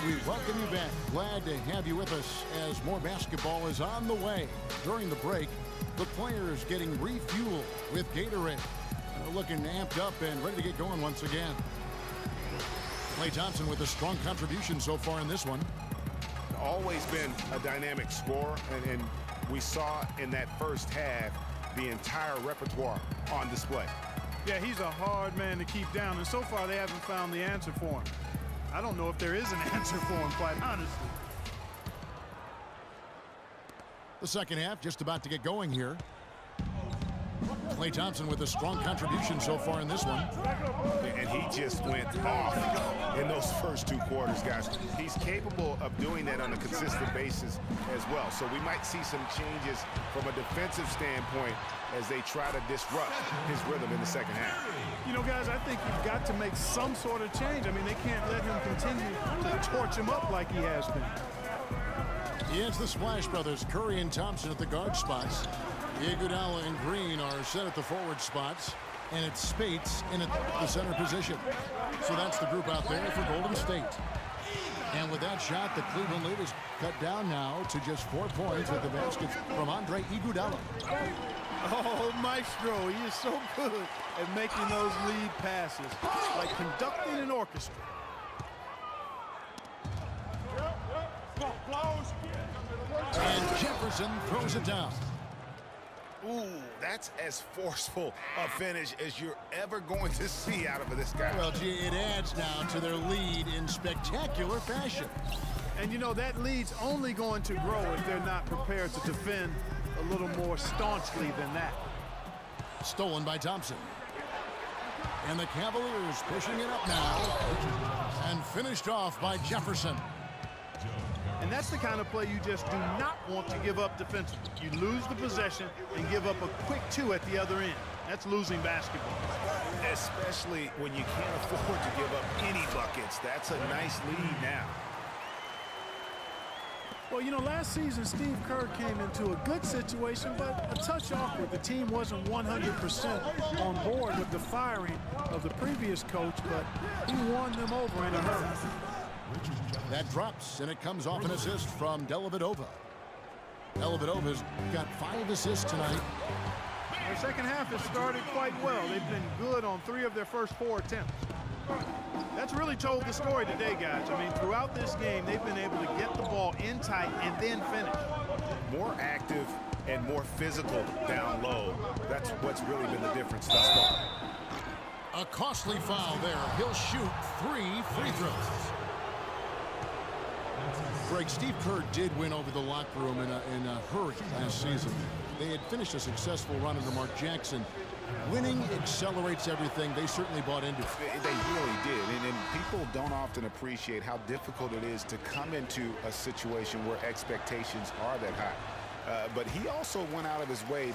we welcome you back. Glad to have you with us as more basketball is on the way. During the break, the players getting refueled with Gatorade. Looking amped up and ready to get going once again. Klay Thompson with a strong contribution so far in this one. Always been a dynamic scorer, and we saw in that first half the entire repertoire on display. Yeah, he's a hard man to keep down, and so far they haven't found the answer for him. I don't know if there is an answer for him, quite honestly. The second half just about to get going here. Klay Thompson with a strong contribution so far in this one. And he just went off in those first two quarters, guys. He's capable of doing that on a consistent basis as well. So we might see some changes from a defensive standpoint as they try to disrupt his rhythm in the second half. You know, guys, I think you've got to make some sort of change. I mean, they can't let him continue to torch him up like he has been. It's the Splash Brothers, Curry and Thompson at the guard spots. Iguodala and Green are set at the forward spots, and it's Spates in at the center position. So that's the group out there for Golden State. And with that shot, the Cleveland lead is cut down now to just 4 points with the basket from Andre Iguodala. Oh, Maestro, he is so good at making those lead passes, like conducting an orchestra. And Jefferson throws it down. Ooh, that's as forceful a finish as you're ever going to see out of this guy. Well, gee, it adds now to their lead in spectacular fashion. And, you know, that lead's only going to grow if they're not prepared to defend a little more staunchly than that. Stolen by Thompson. And the Cavaliers pushing it up now. And finished off by Jefferson. And that's the kind of play you just do not want to give up defensively. You lose the possession and give up a quick 2 at the other end. That's losing basketball. Especially when you can't afford to give up any buckets. That's a nice lead now. Well, you know, last season, Steve Kerr came into a good situation, but a touch awkward. The team wasn't 100% on board with the firing of the previous coach, but he won them over in a hurry. That drops, and it comes off an assist from Dellavedova. Dellavedova's got 5 assists tonight. The second half has started quite well. They've been good on 3 of their first 4 attempts. That's really told the story today, guys. I mean, throughout this game, they've been able to get the ball in tight and then finish. More active and more physical down low. That's what's really been the difference thus far. A costly foul there. He'll shoot 3 free throws. Greg, Steve Kerr did win over the locker room in a hurry last season. They had finished a successful run under Mark Jackson. Winning accelerates everything. They certainly bought into it. They really did. And people don't often appreciate how difficult it is to come into a situation where expectations are that high. But he also went out of his way